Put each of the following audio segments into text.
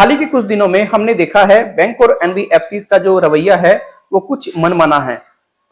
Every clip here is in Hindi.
हाल ही के कुछ दिनों में हमने देखा है बैंक और एनबीएफसी का जो रवैया है वो कुछ मनमाना है।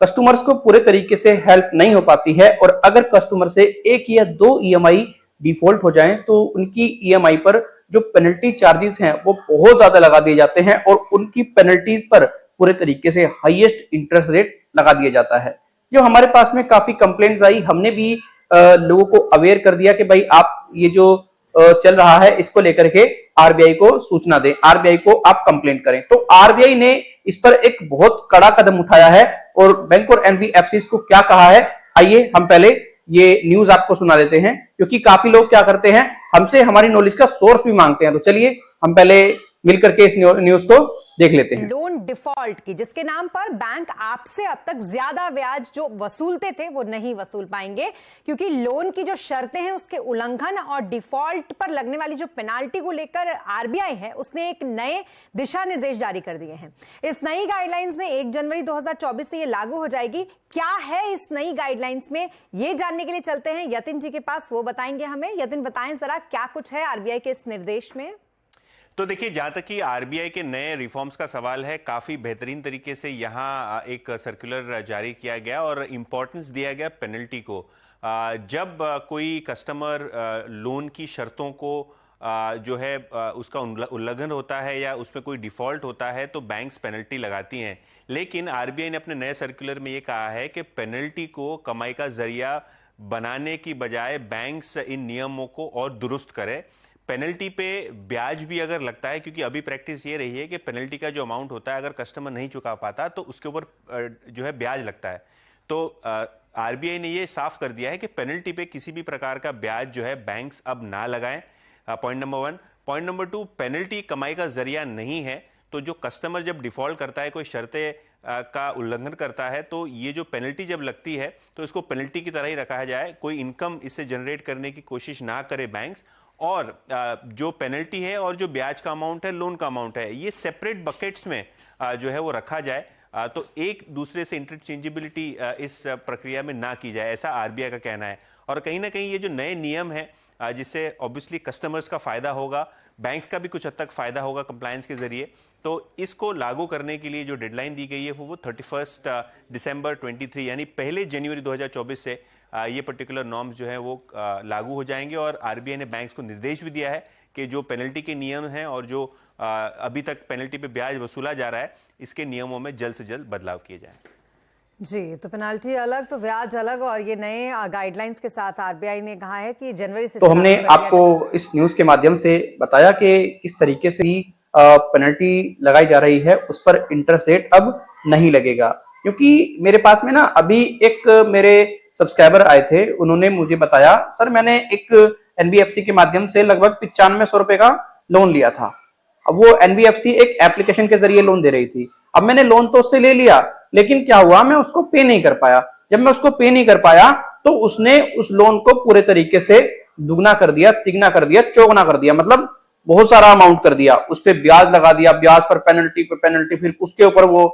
कस्टमर्स को पूरे तरीके से हेल्प नहीं हो पाती है और अगर कस्टमर से एक या दो ईएमआई डिफॉल्ट हो जाएं तो उनकी ईएमआई पर जो पेनल्टी चार्जेस हैं वो बहुत ज्यादा लगा दिए जाते हैं और उनकी पेनल्टीज पर पूरे तरीके से हाईएस्ट इंटरेस्ट रेट लगा दिया जाता है। जो हमारे पास में काफी कंप्लेंट्स आई, हमने भी लोगों को अवेयर कर दिया कि भाई आप ये जो चल रहा है इसको लेकर के आरबीआई को सूचना दें, आरबीआई को आप कंप्लेंट करें। तो आरबीआई ने इस पर एक बहुत कड़ा कदम उठाया है और बैंक और एनबीएफसी को क्या कहा है, आइए हम पहले ये न्यूज आपको सुना देते हैं, क्योंकि काफी लोग क्या करते हैं हमसे हमारी नॉलेज का सोर्स भी मांगते हैं। तो चलिए हम पहले मिलकर के इस न्यूज को देख लेते हैं। लोन डिफॉल्ट की, जिसके नाम पर बैंक आपसे अब तक ज्यादा ब्याज जो वसूलते थे वो नहीं वसूल पाएंगे, क्योंकि लोन की जो शर्तें हैं उसके उल्लंघन और डिफॉल्ट पर लगने वाली जो पेनाल्टी को लेकर आरबीआई है उसने एक नए दिशा निर्देश जारी कर दिए हैं। इस नई गाइडलाइंस में 1 जनवरी 2024 से ये लागू हो जाएगी। क्या है इस नई गाइडलाइंस में, ये जानने के लिए चलते हैं यतिन जी के पास, वो बताएंगे हमें। यतिन, बताएं जरा क्या कुछ है आरबीआई के इस निर्देश में। तो देखिए, जहां तक कि आरबीआई के नए रिफॉर्म्स का सवाल है, काफी बेहतरीन तरीके से यहां एक सर्कुलर जारी किया गया और इंपॉर्टेंस दिया गया पेनल्टी को। जब कोई कस्टमर लोन की शर्तों को जो है उसका उल्लंघन होता है या उसमें कोई डिफॉल्ट होता है तो बैंक्स पेनल्टी लगाती हैं। लेकिन आरबीआई ने अपने नए सर्कुलर में ये कहा है कि पेनल्टी को कमाई का जरिया बनाने की बजाय बैंक्स इन नियमों को और दुरुस्त करें। पेनल्टी पे ब्याज भी अगर लगता है, क्योंकि अभी प्रैक्टिस ये रही है कि पेनल्टी का जो अमाउंट होता है अगर कस्टमर नहीं चुका पाता तो उसके ऊपर जो है ब्याज लगता है। तो आरबीआई ने ये साफ कर दिया है कि पेनल्टी पे किसी भी प्रकार का ब्याज जो है बैंक्स अब ना लगाएं। Point number 1। Point number 2, penalty कमाई का जरिया नहीं है। तो जो कस्टमर जब डिफॉल्ट करता है, कोई शर्तें का उल्लंघन करता है, तो ये जो पेनल्टी जब लगती है तो इसको पेनल्टी की तरह ही रखा जाए, कोई इनकम इससे जनरेट करने की कोशिश ना करे बैंक्स। और जो पेनल्टी है और जो ब्याज का अमाउंट है, लोन का अमाउंट है, ये सेपरेट बकेट्स में जो है वो रखा जाए, तो एक दूसरे से इंटरचेंजेबिलिटी इस प्रक्रिया में ना की जाए, ऐसा आरबीआई का कहना है। और कहीं ना कहीं ये जो नए नियम है जिससे ऑब्वियसली कस्टमर्स का फायदा होगा, बैंक्स का भी कुछ हद तक फायदा होगा कंप्लायंस के जरिए। तो इसको लागू करने के लिए जो डेडलाइन दी गई है वो 31 दिसंबर 23 यानी 1 जनवरी 2024 से ये पर्टिकुलर नॉर्म्स जो है वो लागू हो जाएंगे। और आरबीआई ने बैंक्स को निर्देश भी दिया है कि जो पेनल्टी के नियम हैं और जो अभी तक पेनल्टी पे ब्याज वसूला जा रहा है, इसके नियमों में जल्द से जल्द बदलाव किए जाएं। जी, तो पेनाल्टी अलग तो ब्याज अलग, और ये नए गाइडलाइंस के साथ आरबीआई ने कहा है कि जनवरी से। तो हमने आपको इस न्यूज के माध्यम से बताया कि किस तरीके से ही पेनल्टी लगाई जा रही है, उस पर इंटरेस्ट रेट अब नहीं लगेगा। क्योंकि मेरे पास में ना अभी एक मेरे सब्सक्राइबर आए थे, उन्होंने मुझे बताया, सर मैंने एक एनबीएफसी के माध्यम से लगभग 9500 रुपए का लोन लिया था। अब वो एनबीएफसी एक एप्लीकेशन के जरिए लोन दे रही थी। अब मैंने लोन तो उससे ले लिया, लेकिन क्या हुआ, मैं उसको पे नहीं कर पाया। जब मैं उसको पे नहीं कर पाया तो उसने उस लोन को पूरे तरीके से दुगना कर दिया, तिगना कर दिया, चौगुना कर दिया, मतलब बहुत सारा अमाउंट कर दिया। उस पर ब्याज लगा दिया, ब्याज पर पेनल्टी, फिर उसके ऊपर वो।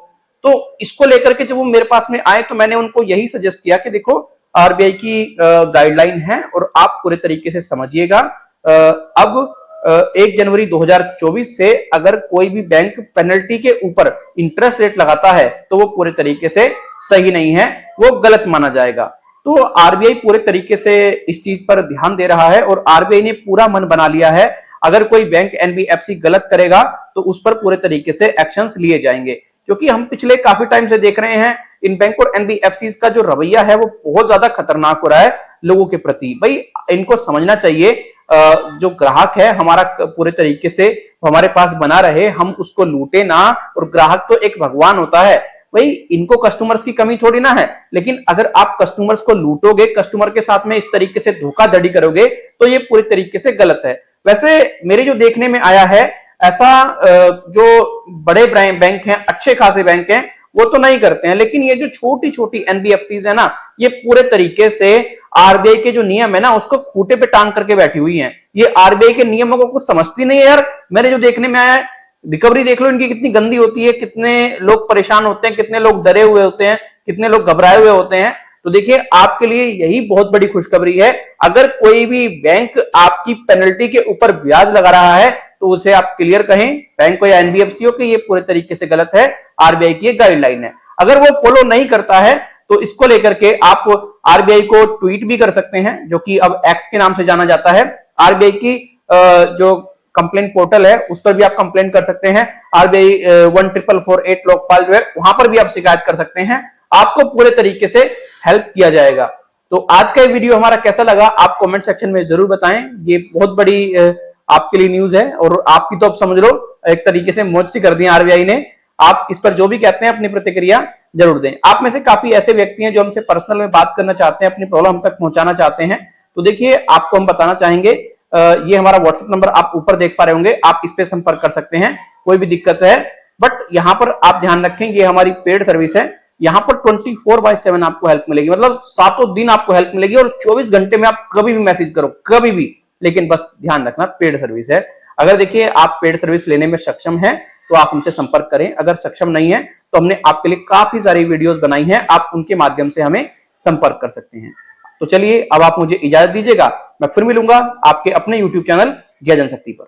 तो इसको लेकर के जब वो मेरे पास में आए तो मैंने उनको यही सजेस्ट किया कि देखो आरबीआई की गाइडलाइन है और आप पूरे तरीके से समझिएगा। अब 1 जनवरी 2024 से अगर कोई भी बैंक पेनल्टी के ऊपर इंटरेस्ट रेट लगाता है तो वो पूरे तरीके से सही नहीं है, वो गलत माना जाएगा। तो आरबीआई पूरे तरीके से इस चीज पर ध्यान दे रहा है और आरबीआई ने पूरा मन बना लिया है, अगर कोई बैंक एनबीएफसी गलत करेगा तो उस पर पूरे तरीके से एक्शंस लिए जाएंगे। क्योंकि हम पिछले काफी टाइम से देख रहे हैं इन बैंक और एनबीएफसी का जो रवैया है वो बहुत ज्यादा खतरनाक हो रहा है लोगों के प्रति। भाई इनको समझना चाहिए, जो ग्राहक है हमारा पूरे तरीके से हमारे पास बना रहे, हम उसको लूटे ना। और ग्राहक तो एक भगवान होता है, भाई इनको कस्टमर्स की कमी थोड़ी ना है, लेकिन अगर आप कस्टमर्स को लूटोगे, कस्टमर के साथ में इस तरीके से धोखाधड़ी करोगे तो ये पूरी तरीके से गलत है। वैसे मेरे जो देखने में आया है, ऐसा जो बड़े बैंक हैं, अच्छे खासे बैंक हैं, वो तो नहीं करते हैं, लेकिन ये जो छोटी छोटी एनबीएफसी है ना, ये पूरे तरीके से आरबीआई के जो नियम है ना उसको खूंटे पे टांग करके बैठी हुई हैं। ये आरबीआई के नियमों को कुछ समझती नहीं है यार। मेरे जो देखने में आया है, रिकवरी देख लो इनकी कितनी गंदी होती है, कितने लोग परेशान होते हैं, कितने लोग डरे हुए होते हैं, कितने लोग घबराए हुए होते हैं। तो देखिए आपके लिए यही बहुत बड़ी खुशखबरी है, अगर कोई भी बैंक आपकी पेनल्टी के ऊपर ब्याज लगा रहा है तो उसे आप क्लियर कहें बैंक को या एनबीएफसी को कि ये पूरे तरीके से गलत है, आरबीआई की गाइडलाइन है। अगर वो फॉलो नहीं करता है तो इसको लेकर के आप आरबीआई को ट्वीट भी कर सकते हैं, जो कि अब एक्स के नाम से जाना जाता है। आरबीआई की जो कंप्लेंट पोर्टल है उस पर भी आप कंप्लेंट कर सकते हैं। आरबीआई 14448 लोकपाल जो है वहां पर भी आप शिकायत कर सकते हैं, आपको पूरे तरीके से हेल्प किया जाएगा। तो आज का ये वीडियो हमारा कैसा लगा आप कमेंट सेक्शन में जरूर बताएं। ये बहुत बड़ी आपके लिए न्यूज है और आपकी तो अब समझ लो एक तरीके से मौज सी कर दी आरबीआई ने। आप इस पर जो भी कहते हैं अपनी प्रतिक्रिया जरूर दें। आप में से काफी ऐसे व्यक्ति हैं जो हमसे पर्सनल में बात करना चाहते हैं, अपनी प्रॉब्लम हम तक पहुंचाना चाहते हैं। तो देखिए आपको हम बताना चाहेंगे, ये हमारा व्हाट्सएप नंबर आप ऊपर देख पा रहे होंगे, आप इस पे संपर्क कर सकते हैं कोई भी दिक्कत है। बट यहाँ पर आप ध्यान रखें ये हमारी पेड सर्विस है, यहाँ पर 24/7 आपको हेल्प मिलेगी, मतलब 7 दिन आपको हेल्प मिलेगी और 24 घंटे में आप कभी भी मैसेज करो, कभी भी। लेकिन बस ध्यान रखना पेड सर्विस है। अगर देखिए आप पेड सर्विस लेने में सक्षम हैं तो आप हमसे संपर्क करें, अगर सक्षम नहीं है तो हमने आपके लिए काफी सारी वीडियोस बनाई हैं, आप उनके माध्यम से हमें संपर्क कर सकते हैं। तो चलिए अब आप मुझे इजाजत दीजिएगा, मैं फिर मिलूंगा आपके अपने YouTube चैनल जय जनशक्ति पर।